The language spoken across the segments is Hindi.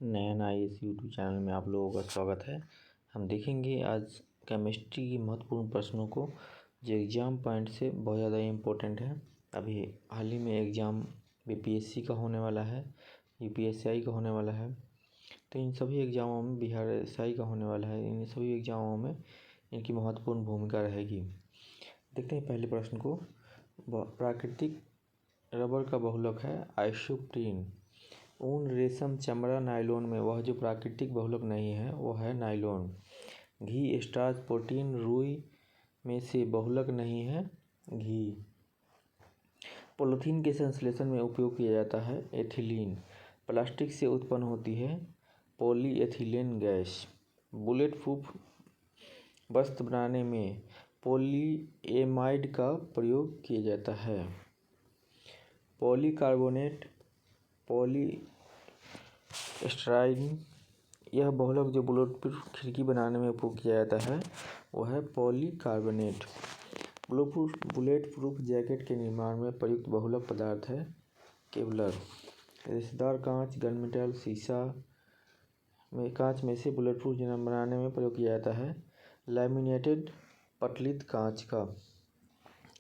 नयन IAS यूट्यूब चैनल में आप लोगों का स्वागत है। हम देखेंगे आज केमिस्ट्री की महत्वपूर्ण प्रश्नों को जो एग्ज़ाम पॉइंट से बहुत ज़्यादा इम्पोर्टेंट है। अभी हाल ही में एग्ज़ाम BPSC का होने वाला है, UPSI का होने वाला है, तो इन सभी एग्ज़ामों में बिहार SI का होने वाला है। इन सभी एग्ज़ामों में इनकी महत्वपूर्ण भूमिका रहेगी। देखते हैं पहले प्रश्न को। प्राकृतिक रबर का बहुलक है आइसोप्रीन। ऊन, रेशम, चमड़ा, नायलॉन में वह जो प्राकृतिक बहुलक नहीं है वो है नायलॉन। घी, स्टार्च, प्रोटीन, रुई में से बहुलक नहीं है घी। पॉलीथीन के संश्लेषण में उपयोग किया जाता है एथिलीन। प्लास्टिक से उत्पन्न होती है पॉलीएथिलीन गैस। बुलेट प्रूफ वस्त्र बनाने में पॉलीएमाइड का प्रयोग किया जाता है। पॉलीकार्बोनेट, पॉलीस्टाइरीन, यह बहुलक जो बुलेट प्रूफ खिड़की बनाने में उपयोग किया जाता है वह है पॉलीकार्बोनेट। बुलेट प्रूफ जैकेट के निर्माण में प्रयुक्त बहुलक पदार्थ है केवलर। रेशेदार कांच, गनमेटल, शीशा में कांच में से बुलेट प्रूफ बनाने में प्रयोग किया जाता है लैमिनेटेड पटलित कांच का।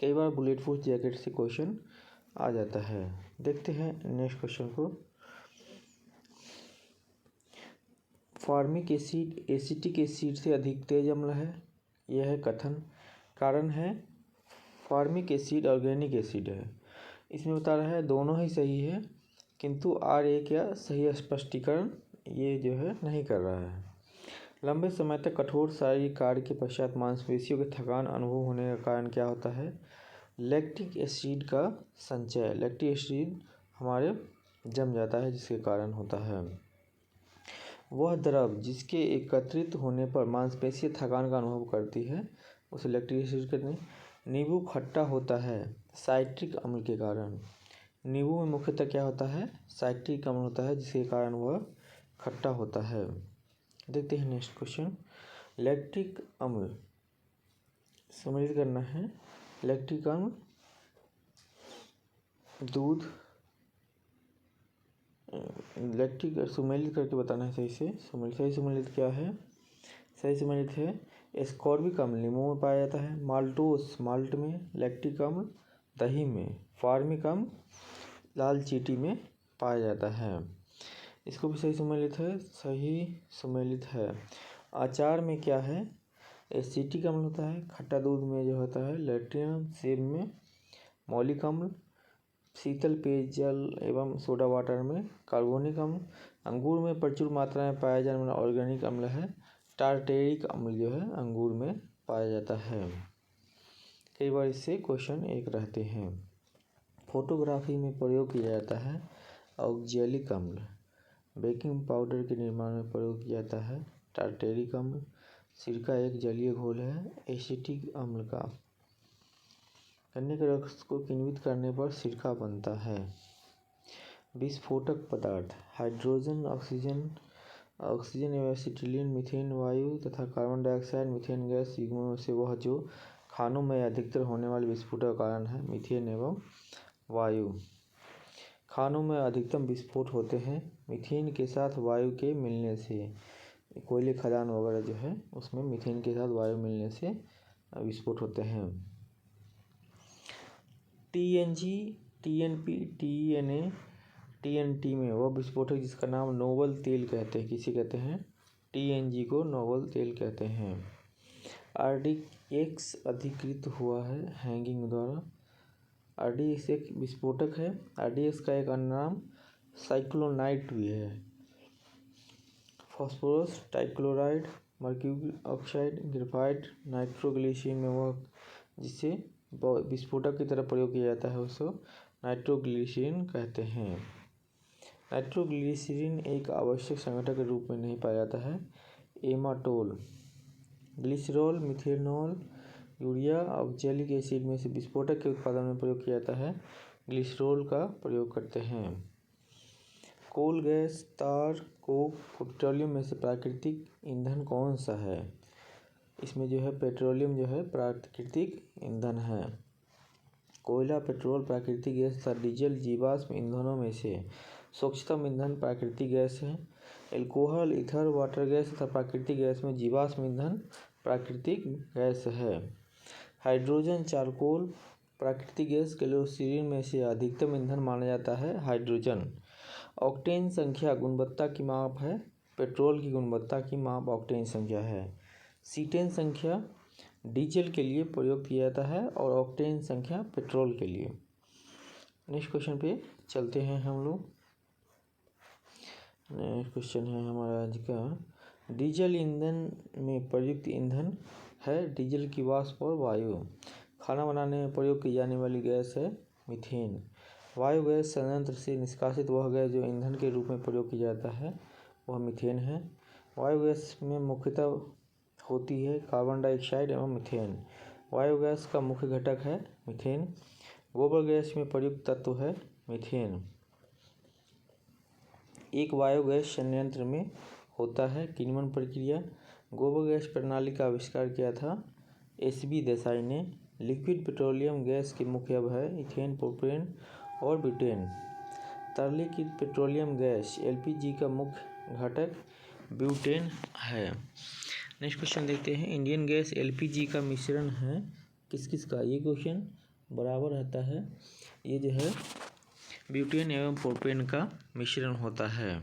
कई बार बुलेट प्रूफ जैकेट से क्वेश्चन आ जाता है। देखते हैं नेक्स्ट क्वेश्चन को। फॉर्मिक एसिड एसिटिक एसिड से अधिक तेज अम्ल है, यह है कथन। कारण है फॉर्मिक एसिड ऑर्गेनिक एसिड है। इसमें बता रहा है दोनों ही सही है, किंतु एक या सही स्पष्टीकरण ये जो है नहीं कर रहा है। लंबे समय तक कठोर शारीरिक कार्य के पश्चात मांसपेशियों के थकान अनुभव होने का कारण क्या होता है? लैक्टिक एसिड का संचय। लैक्टिक एसिड हमारे जम जाता है जिसके कारण होता है। वह द्रव जिसके एकत्रित होने पर मांसपेशियां थकान का अनुभव करती है उसे लैक्टिक एसिड कहते हैं। नींबू खट्टा होता है साइट्रिक अम्ल के कारण। नींबू में मुख्यतः क्या होता है? साइट्रिक अम्ल होता है जिसके कारण वह खट्टा होता है। देखते हैं नेक्स्ट क्वेश्चन। लैक्टिक अम्ल सम्मिलित करना है। लैक्टिक अम्ल दूध, लैक्टिक सम्मिलित करके बताना है सही से। सही सम्मिलित क्या है? सही सम्मिलित है एस्कॉर्बिक अम्ल नींबू में पाया जाता है, माल्टोस माल्ट में, लैक्टिक अम्ल दही में, फॉर्मिक अम्ल लाल चींटी में पाया जाता है। इसको भी सही सम्मिलित है, सही सम्मिलित है। अचार में क्या है? एसिटिक अम्ल होता है। खट्टा दूध में जो होता है लैक्टिक अम्ल, सेब में मौलिक अम्ल, शीतल पेयजल एवं सोडा वाटर में कार्बोनिक अम्ल, अंगूर में प्रचुर मात्रा में पाया जाने वाला ऑर्गेनिक अम्ल है टार्टेरिक अम्ल जो है अंगूर में पाया जाता है। कई बार इससे क्वेश्चन एक रहते हैं। फोटोग्राफी में प्रयोग किया जाता है ऑक्जेलिक अम्ल। बेकिंग पाउडर के निर्माण में प्रयोग किया जाता है टार्टेरिक अम्ल। सिरका एक जलीय घोल है एसिटिक अम्ल का। गन्ने के रस को किण्वित करने पर सिरका बनता है। विस्फोटक पदार्थ हाइड्रोजन, ऑक्सीजन एवं एसिटिलीन, मीथेन वायु तथा कार्बन डाइऑक्साइड मीथेन गैस युग्मों में से वह जो खानों में अधिकतर होने वाले विस्फोट का कारण है मीथेन एवं वायु। खानों में अधिकतम विस्फोट होते हैं मीथेन के साथ वायु के मिलने से। कोयले खदान वगैरह जो है उसमें मीथेन के साथ वायु मिलने से विस्फोट होते हैं। TNG, TNP, TNA, TNT में वह विस्फोटक जिसका नाम नोबल तेल कहते हैं। किसे कहते हैं? TNG को नोबल तेल कहते हैं। RDX अधिकृत हुआ है हैंगिंग द्वारा। RDX एक विस्फोटक है। RDX का एक अन्य नाम साइक्लोनाइट भी है। Phosphorus, trichloride, mercury oxide, graphite, nitroglycerine में वह जिसे विस्फोटक की तरह प्रयोग किया जाता है उसको नाइट्रोग्लिसरीन कहते हैं। नाइट्रोग्लिसरीन एक आवश्यक संघटक के रूप में नहीं पाया जाता है। Amatol, glycerol, methanol, urea, oxalic acid में से विस्फोटक के उत्पादन में प्रयोग किया जाता है ग्लिसरॉल का प्रयोग करते हैं। कोल गैस, तार, कोक, पेट्रोलियम में से प्राकृतिक ईंधन कौन सा है? इसमें जो है पेट्रोलियम जो है प्राकृतिक ईंधन है। कोयला, पेट्रोल, प्राकृतिक गैस तथा डीजल जीवाश्म ईंधनों में से स्वच्छतम ईंधन प्राकृतिक गैस है। एल्कोहल, ईथर, वाटर गैस तथा प्राकृतिक गैस में जीवाश्म ईंधन प्राकृतिक गैस है। हाइड्रोजन, चारकोल प्राकृतिक गैस। केरोसिन में से अधिकतम ईंधन माना जाता है हाइड्रोजन। ऑक्टेन संख्या गुणवत्ता की माप है। पेट्रोल की गुणवत्ता की माप ऑक्टेन संख्या है। सीटेन संख्या डीजल के लिए प्रयोग किया जाता है और ऑक्टेन संख्या पेट्रोल के लिए। नेक्स्ट क्वेश्चन पे चलते हैं हम लोग। नेक्स्ट क्वेश्चन है हमारा आज का, डीजल ईंधन में प्रयुक्त ईंधन है डीजल की वाष्प और वायु। खाना बनाने में प्रयोग की जाने वाली गैस है मीथेन। वायु गैस संयंत्र से निष्कासित वह गैस जो ईंधन के रूप में प्रयोग किया जाता है वह मीथेन है। वायु गैस में मुख्यतः होती है कार्बन डाइऑक्साइड एवं मीथेन। वायु गैस का मुख्य घटक है मीथेन। गोबर गैस में प्रयुक्त तत्व है मीथेन। एक वायु गैस संयंत्र में होता है किण्वन प्रक्रिया। गोबर गैस प्रणाली का आविष्कार किया था SB देसाई ने। लिक्विड पेट्रोलियम गैस के मुख्य अब है इथेन, प्रोपेन और ब्यूटेन। तरलीकृत पेट्रोलियम गैस LPG का मुख्य घटक ब्यूटेन है। नेक्स्ट क्वेश्चन देखते हैं, इंडियन गैस LPG का मिश्रण है किस किस का। ये क्वेश्चन बराबर रहता है। ये जो है ब्यूटेन एवं प्रोपेन का मिश्रण होता है।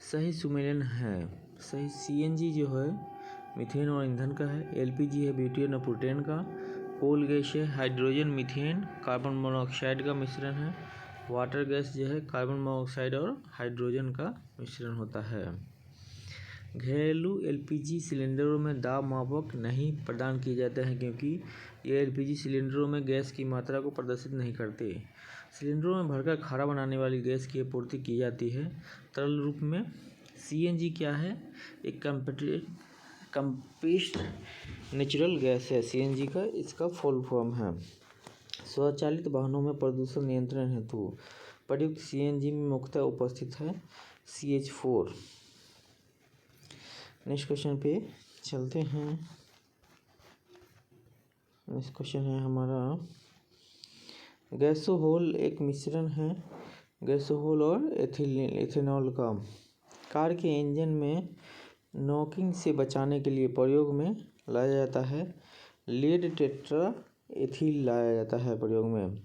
सही सुमेलन है। सही CNG जो है मीथेन और ईंधन का है। LPG है ब्यूटेन और प्रोपेन का। कोल गैस है हाइड्रोजन, मीथेन, कार्बन मोनोऑक्साइड का मिश्रण है। वाटर गैस जो है कार्बन मोनोऑक्साइड और हाइड्रोजन का मिश्रण होता है। घरेलू LPG सिलेंडरों में दाब मापक नहीं प्रदान किए जाते हैं क्योंकि ये LPG सिलेंडरों में गैस की मात्रा को प्रदर्शित नहीं करते। सिलेंडरों में भरकर खाना बनाने वाली गैस की आपूर्ति की जाती है तरल रूप में। CNG क्या है, एक कंप्रेस्ड नेचुरल गैस है CNG का, इसका फुल फॉर्म है। स्वचालित वाहनों में प्रदूषण नियंत्रण हेतु प्रयुक्त CNG में मुख्यतः उपस्थित है CH4। नेक्स्ट क्वेश्चन पे चलते हैं। नेक्स्ट क्वेश्चन है हमारा, गैसोहोल एक मिश्रण है गैसोहोल और एथेनॉल का। कार के इंजन में नॉकिंग से बचाने के लिए प्रयोग में लाया जाता है। लेड टेट्रा एथिल लाया जाता है प्रयोग में।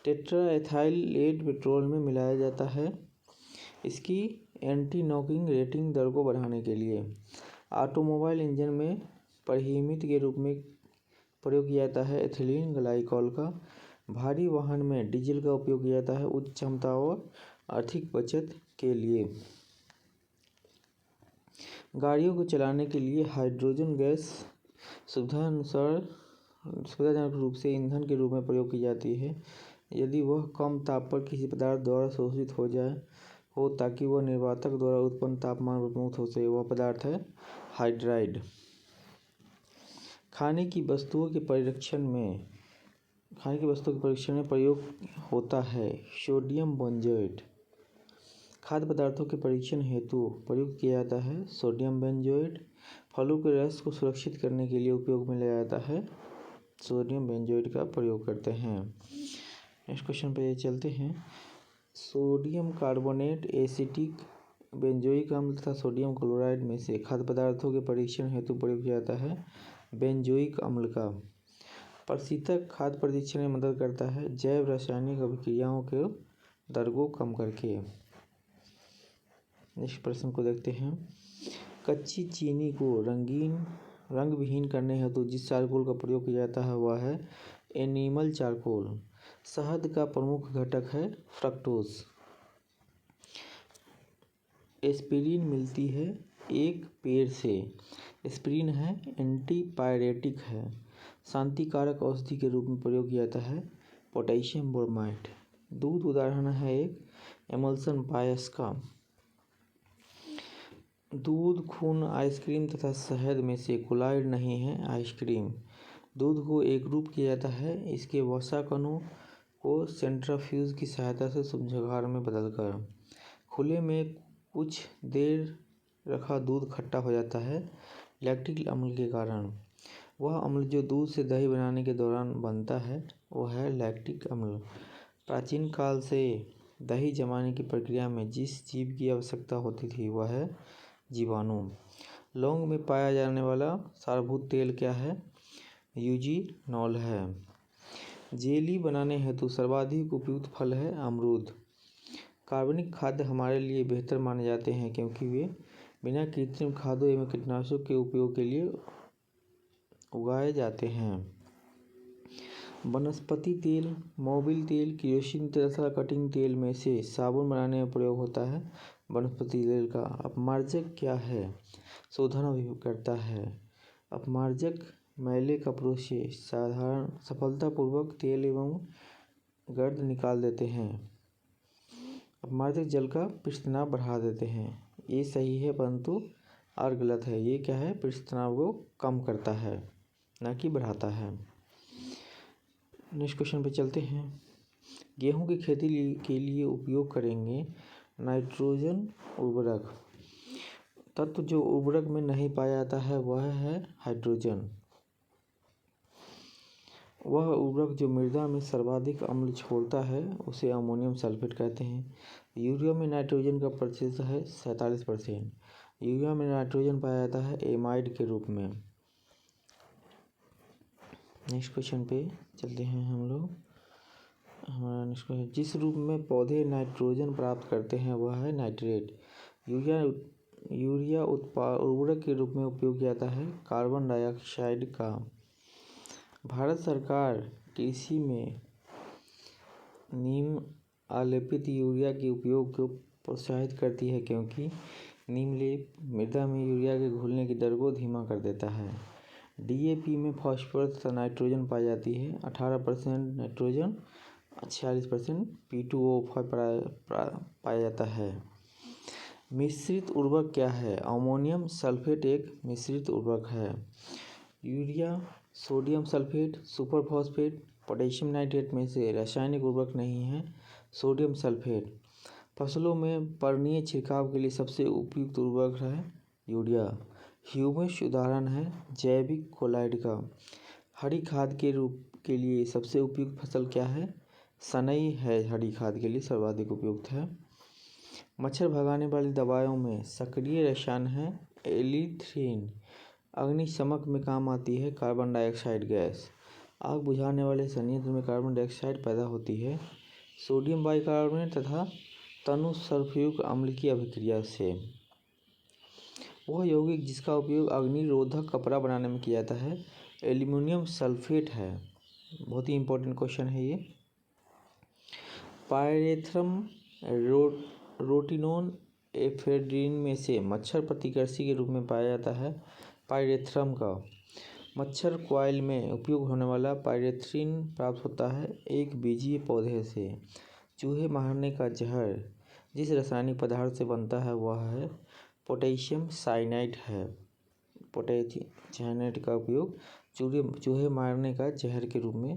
टेट्रा एथाइल लेड पेट्रोल में मिलाया जाता है इसकी एंटी नॉकिंग रेटिंग दर को बढ़ाने के लिए। ऑटोमोबाइल इंजन में परिमित के रूप में प्रयोग किया जाता है एथिलीन ग्लाइकॉल का। भारी वाहन में डीजल का उपयोग किया जाता है उच्च क्षमता और आर्थिक बचत के लिए। गाड़ियों को चलाने के लिए हाइड्रोजन गैस सुविधाजनक रूप से ईंधन के रूप में प्रयोग की जाती है यदि वह कम ताप पर किसी पदार्थ द्वारा शोषित हो ताकि वह निर्वातक द्वारा उत्पन्न तापमान पर मुक्त हो सके। वह पदार्थ है हाइड्राइड। खाने की वस्तुओं के परीक्षण में प्रयोग होता है सोडियम बेंजोएट। खाद्य पदार्थों के परीक्षण हेतु प्रयुक्त किया जाता है सोडियम बेंजोएट। फलों के रस को सुरक्षित करने के लिए उपयोग में लिया जाता है सोडियम बेंजोएट का प्रयोग करते हैं। नेक्स्ट क्वेश्चन पे चलते हैं। सोडियम कार्बोनेट, एसिटिक बेंजोइक अम्ल तथा सोडियम क्लोराइड में से खाद्य पदार्थों के परीक्षण हेतु प्रयोग किया जाता है बेंजोइक अम्ल का। प्रशीतक खाद्य परीक्षण में मदद करता है जैव रासायनिक अभिक्रियाओं के दर को कम करके। नेक्स्ट प्रश्न को देखते हैं। कच्ची चीनी को रंग विहीन करने हेतु जिस चारकोल का प्रयोग किया जाता है वह है एनिमल चारकोल। शहद का प्रमुख घटक है फ्रक्टोज। एस्पिरिन मिलती है एक पेड़ से। एस्पिरिन है एंटीपायरेटिक है। शांतिकारक औषधि के रूप में प्रयोग किया जाता है पोटेशियम ब्रोमाइड। दूध उदाहरण है एक एमल्सन पायस का। दूध, खून, आइसक्रीम तथा शहद में से कोलाइड नहीं है आइसक्रीम। दूध को एकरूप किया जाता है इसके वसा कणों को सेंट्रीफ्यूज की सहायता से सूक्ष्मागार में बदलकर। खुले में कुछ देर रखा दूध खट्टा हो जाता है लैक्टिक अम्ल के कारण। वह अम्ल जो दूध से दही बनाने के दौरान बनता है वह है लैक्टिक अम्ल। प्राचीन काल से दही जमाने की प्रक्रिया में जिस जीव की आवश्यकता होती थी वह है जीवाणु। लौंग में पाया जाने वाला सारभूत तेल क्या है? यूजीनॉल है। जेली बनाने हेतु सर्वाधिक उपयुक्त फल है अमरूद। कार्बनिक खाद्य हमारे लिए बेहतर माने जाते हैं क्योंकि वे बिना कृत्रिम खादों एवं कीटनाशकों के उपयोग के लिए उगाए जाते हैं। वनस्पति तेल, मोबिल तेल, केरोसिन तथा कटिंग तेल में से साबुन बनाने में प्रयोग होता है वनस्पति तेल का। अपमार्जक क्या है? शोधन करता है। अपमार्जक मैले कपड़ों से साधारण सफलतापूर्वक तेल एवं गर्द निकाल देते हैं। अपमार्जक जल का पृष्ठ तनाव बढ़ा देते हैं। ये सही है परंतु और गलत है। ये क्या है? पृष्ठ तनाव को कम करता है ना कि बढ़ाता है। नेक्स्ट क्वेश्चन पे चलते हैं। गेहूं की खेती के लिए उपयोग करेंगे नाइट्रोजन उर्वरक। तत्व जो उर्वरक में नहीं पाया जाता है वह है हाइड्रोजन। वह उर्वरक जो मृदा में सर्वाधिक अम्ल छोड़ता है उसे अमोनियम सल्फेट कहते हैं। यूरिया में नाइट्रोजन का प्रतिशत है 47%। यूरिया में नाइट्रोजन पाया जाता है एमाइड के रूप में। नेक्स्ट क्वेश्चन पे चलते हैं हम लोग। हमारा नेक्स्ट क्वेश्चन, जिस रूप में पौधे नाइट्रोजन प्राप्त करते हैं वह है नाइट्रेट। यूरिया उर्वरक के रूप में उपयोग किया जाता है कार्बन डाइऑक्साइड का। भारत सरकार कृषि में नीम आलेपित यूरिया के उपयोग को प्रोत्साहित करती है क्योंकि नीम लेप मृदा में यूरिया के घुलने की दर को धीमा कर देता है। डीएपी में फास्फोरस तथा नाइट्रोजन पाई जाती है। 18% नाइट्रोजन, 46% P2O5 पाया जाता है। मिश्रित उर्वरक क्या है? अमोनियम सल्फेट एक मिश्रित उर्वरक है। Urea, sodium sulphate, super phosphate, potassium nitrate में से रासायनिक उर्वरक नहीं है सोडियम सल्फेट। फसलों में पर्णीय छिड़काव के लिए सबसे उपयुक्त उर्वरक है यूरिया। ह्यूमस उदाहरण है जैविक क्लोराइड का। हरी खाद के रूप के लिए सबसे उपयुक्त फसल क्या है? सनई है हरी खाद के लिए सर्वाधिक उपयुक्त है। मच्छर भगाने वाली दवाओं में सक्रिय रसायन है एलिथ्रीन। अग्निशमक में काम आती है कार्बन डाइऑक्साइड गैस। आग बुझाने वाले संयंत्र में कार्बन डाइऑक्साइड पैदा होती है सोडियम बाइकार्बोनेट तथा तनु सल्फ्यूरिक अम्ल की अभिक्रिया से। वह यौगिक जिसका उपयोग अग्निरोधक कपड़ा बनाने में किया जाता है एल्युमिनियम सल्फेट है। बहुत ही इंपॉर्टेंट क्वेश्चन है ये। पायरेथ्रम रोटिनोन एफेड्रिन में से मच्छर प्रतिकर्षी के रूप में पाया जाता है पायरेथ्रम का। मच्छर कॉइल में उपयोग होने वाला पायरेथ्रिन प्राप्त होता है एक बीजीय पौधे से। चूहे मारने का जहर जिस रासायनिक पदार्थ से बनता है वह है पोटेशियम साइनाइड है। पोटेशियम साइनाइड का उपयोग चूहे मारने का जहर के रूप में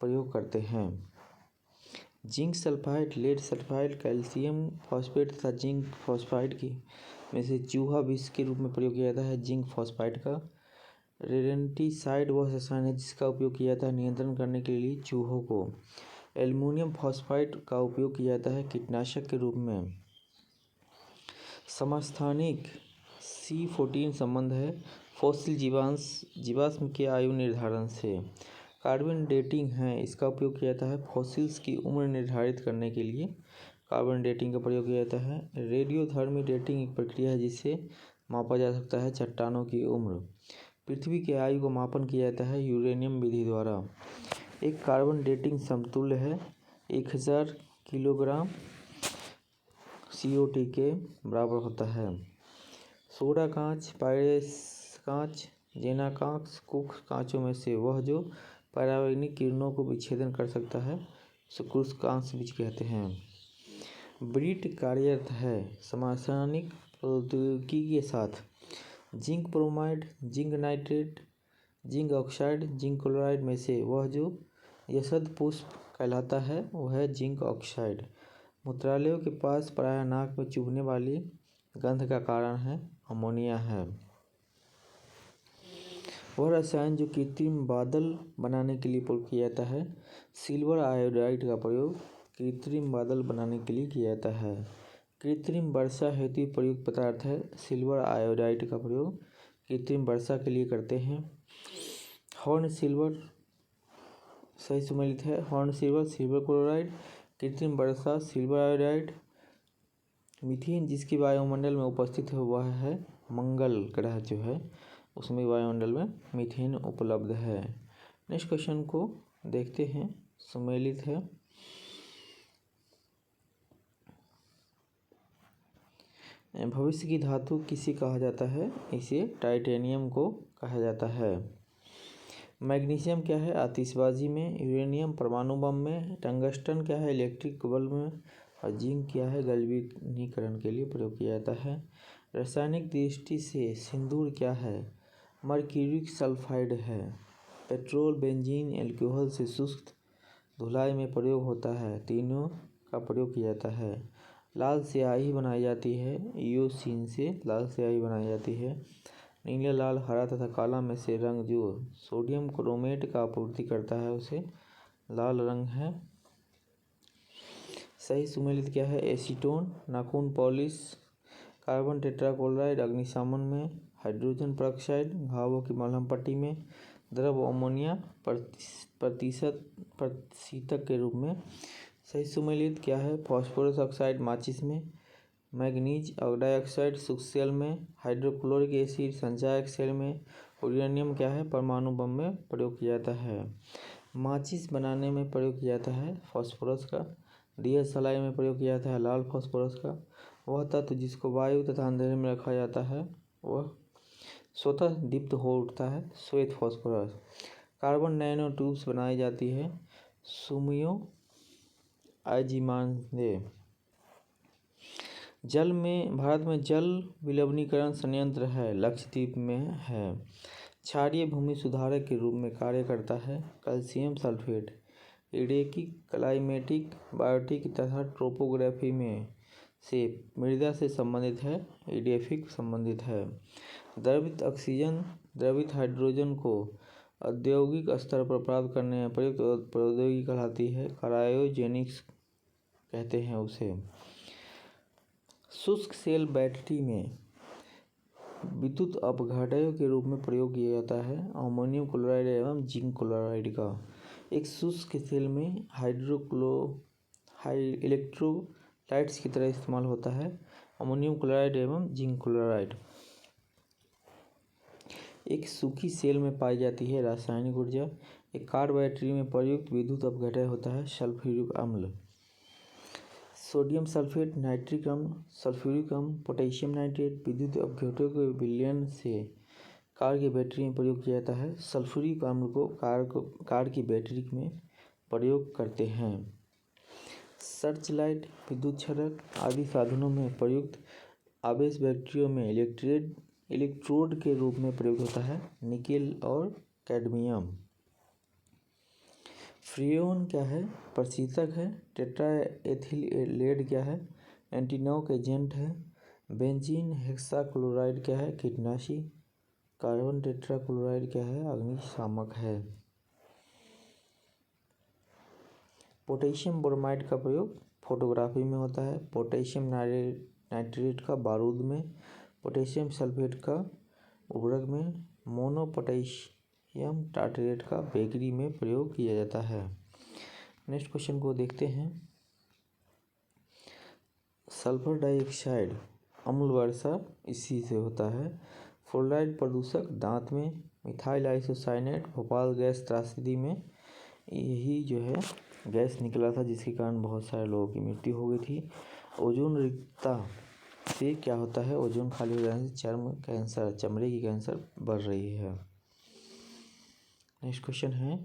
प्रयोग करते हैं। Zinc sulphide, lead sulphide, calcium phosphate तथा जिंक फॉस्फाइड की में से चूहा विष के रूप में प्रयोग किया जाता है जिंक फॉस्फाइड का। रेडेंटिसाइड वह रसायन है जिसका उपयोग किया जाता है नियंत्रण करने के लिए चूहों को। एल्युमिनियम फॉस्फाइड का उपयोग किया जाता है कीटनाशक के रूप में। समस्थानिक C14 संबंध है फॉसिल जीवाश्म के आयु निर्धारण से। कार्बन डेटिंग है इसका उपयोग किया जाता है फॉसिल्स की उम्र निर्धारित करने के लिए कार्बन डेटिंग का प्रयोग किया जाता है। रेडियोधर्मी डेटिंग एक प्रक्रिया है जिससे मापा जा सकता है चट्टानों की उम्र। पृथ्वी के आयु को मापन किया जाता है यूरेनियम विधि द्वारा। एक कार्बन डेटिंग समतुल्य है 1000 किलोग्राम CO2 के बराबर होता है। सोडा कांच, पायरेस कांच, जेना कांच, कुक्स कांचों में से वह जो परावैंगिक किरणों को विच्छेदन कर सकता है उसे कुक्स कांच भी कहते हैं। ब्रिट कार्यरत है समस्थानिक प्रौद्योगिकी के साथ। Zinc bromide, zinc nitrate, zinc oxide, zinc chloride में से वह जो यशद पुष्प कहलाता है वह है जिंक ऑक्साइड। मूत्रालयों के पास प्रायः नाक में चुभने वाली गंध का कारण है अमोनिया है। वह रसायन जो कृत्रिम बादल बनाने के लिए प्रयोग किया जाता है सिल्वर आयोडाइड का प्रयोग कृत्रिम बादल बनाने के लिए किया जाता है। कृत्रिम वर्षा हेतु प्रयुक्त पदार्थ है सिल्वर आयोडाइड का प्रयोग कृत्रिम वर्षा के लिए करते हैं। हॉर्न सिल्वर सही सम्मिलित है। हॉर्न सिल्वर सिल्वर क्लोराइड कृत्रिम वर्षा सिल्वर आयोडाइड। मीथेन जिसकी वायुमंडल में उपस्थित है वह है मंगल ग्रह जो है उसमें वायुमंडल में मीथेन उपलब्ध है। नेक्स्ट क्वेश्चन को देखते हैं। सम्मिलित है भविष्य की धातु किसे कहा जाता है? इसे टाइटेनियम को कहा जाता है। मैग्नीशियम क्या है? आतिशबाजी में। यूरेनियम परमाणु बम में। टंगस्टन क्या है? इलेक्ट्रिक बल्ब में। और जिंक क्या है? गलवीकरण के लिए प्रयोग किया जाता है। रासायनिक दृष्टि से सिंदूर क्या है? मर्क्यूरिक सल्फाइड है। पेट्रोल बेंजीन एल्कोहल से शुष्क धुलाई में प्रयोग होता है। तीनों का प्रयोग किया जाता है। लाल स्याही बनाई जाती है ईओसिन से लाल स्याही बनाई जाती है। नीला लाल हरा तथा काला में से रंग जो सोडियम क्रोमेट का आपूर्ति करता है उसे लाल रंग है। सही सुमेलित क्या है? एसीटोन नाखून पॉलिश। कार्बन टेट्राक्लोराइड अग्निशमन में। हाइड्रोजन पेरोक्साइड घावों की मलहम पट्टी में। द्रव अमोनिया प्रतिशीतक के रूप में। सही सुमेलित क्या है? फास्फोरस ऑक्साइड माचिस में। मैग्नीज डाइऑक्साइड सूक्ष्म सेल में। हाइड्रोक्लोरिक एसिड संचायक सेल में। यूरेनियम क्या है? परमाणु बम में प्रयोग किया जाता है। माचिस बनाने में प्रयोग किया जाता है फास्फोरस का। दिया सलाई में प्रयोग किया जाता है लाल फास्फोरस का। वह तत्व जिसको वायु तथा अंधेरे में रखा जाता है वह स्वतः दीप्त हो उठता है श्वेत फास्फोरस। कार्बन नैनो ट्यूब्स बनाई जाती है सुमियो आजीमांदे। जल में भारत में जल विलवनीकरण संयंत्र है लक्षद्वीप में है। क्षारीय भूमि सुधारक के रूप में कार्य करता है कैल्शियम सल्फेट। एडेकिक क्लाइमेटिक बायोटिक तथा ट्रोपोग्राफी में से मृदा से संबंधित है एडेफिक संबंधित है। द्रवित ऑक्सीजन द्रवित हाइड्रोजन को औद्योगिक स्तर पर प्राप्त करने में प्रयुक्त प्रौद्योगिकी कहलाती है क्रायोजेनिक्स कहते हैं उसे। शुष्क सेल बैटरी में विद्युत अपघटयों के रूप में प्रयोग किया जाता है अमोनियम क्लोराइड एवं जिंक क्लोराइड का। एक शुष्क सेल में इलेक्ट्रोलाइट्स की तरह इस्तेमाल होता है अमोनियम क्लोराइड एवं जिंक क्लोराइड। एक सूखी सेल में पाई जाती है रासायनिक ऊर्जा। एक कार बैटरी में प्रयुक्त विद्युत अपघटय होता है सल्फ्यूरिक अम्ल। सोडियम सल्फेट नाइट्रिक अम्ल सल्फ्यूरिक अम्ल पोटेशियम नाइट्रेट विद्युत अपघटयों के विलयन से कार की बैटरी में प्रयोग किया जाता है। सल्फ्यूरिक अम्ल को कार की बैटरी में प्रयोग करते हैं। सर्च लाइट विद्युत क्षरक आदि साधनों में प्रयुक्त आवेश बैटरियों में इलेक्ट्रोड के रूप में प्रयोग होता है निकेल और कैडमियम। फ्रियोन क्या है? प्रशीतक है। टेट्राएथिलेट क्या है? एंटीनॉक एजेंट है। बेंजीन हेक्साक्लोराइड क्या है? कीटनाशी। कार्बन टेट्राक्लोराइड क्या है? अग्निशामक है। पोटेशियम ब्रोमाइड का प्रयोग फोटोग्राफी में होता है। पोटेशियम नाइट्रेट का बारूद में। पोटेशियम सल्फेट का उर्वरक में। मोनो पोटेशियम टार्टरेट का बेकरी में प्रयोग किया जाता है। नेक्स्ट क्वेश्चन को देखते हैं। सल्फर डाइऑक्साइड अम्ल वर्षा इसी से होता है। फ्लोराइड प्रदूषक दांत में। मिथाइल आइसोसाइनेट भोपाल गैस त्रासदी में यही जो है गैस निकला था जिसके कारण बहुत सारे लोगों की मृत्यु हो गई थी। ओजोन रिक्तता से क्या होता है? ओजोन खाली हो जाने से चर्म कैंसर चमड़े की कैंसर बढ़ रही है। नेक्स्ट क्वेश्चन है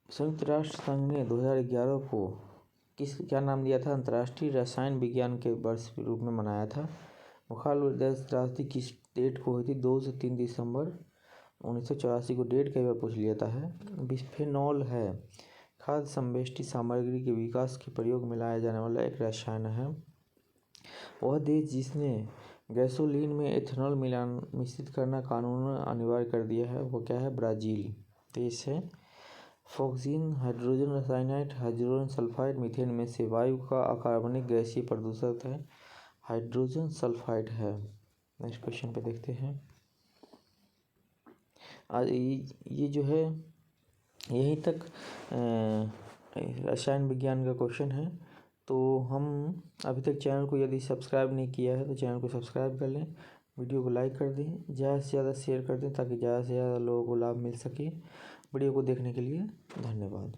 संयुक्त राष्ट्र संघ ने 2011 को क्या नाम दिया था? अंतर्राष्ट्रीय रसायन विज्ञान के वर्ष के रूप में मनाया था। भोपाल गैस त्रासदी किस डेट को हुई थी? 2 से 3 दिसंबर 1984 को डेट कई बार पूछ लिया था है। बिस्फेनॉल है खाद्य संवेष्टि सामग्री के विकास के प्रयोग में लाया जाने वाला एक रसायन है। वह देश जिसने गैसोलीन में एथेनॉल मिश्रित करना कानूनन अनिवार्य कर दिया है वो क्या है? ब्राज़ील देश है। Phosgene hydrogen cyanide, hydrogen sulphide methane में से वायु का अकार्बनिक गैसीय प्रदूषक है, हाइड्रोजन सल्फाइड है। नेक्स्ट क्वेश्चन पे देखते हैं। आज ये जो है यहीं तक रसायन विज्ञान का क्वेश्चन है। तो हम अभी तक चैनल को यदि सब्सक्राइब नहीं किया है तो चैनल को सब्सक्राइब कर लें, वीडियो को लाइक कर दें, ज़्यादा से ज़्यादा शेयर कर दें ताकि ज़्यादा से ज़्यादा लोगों को लाभ मिल सके। वीडियो को देखने के लिए धन्यवाद।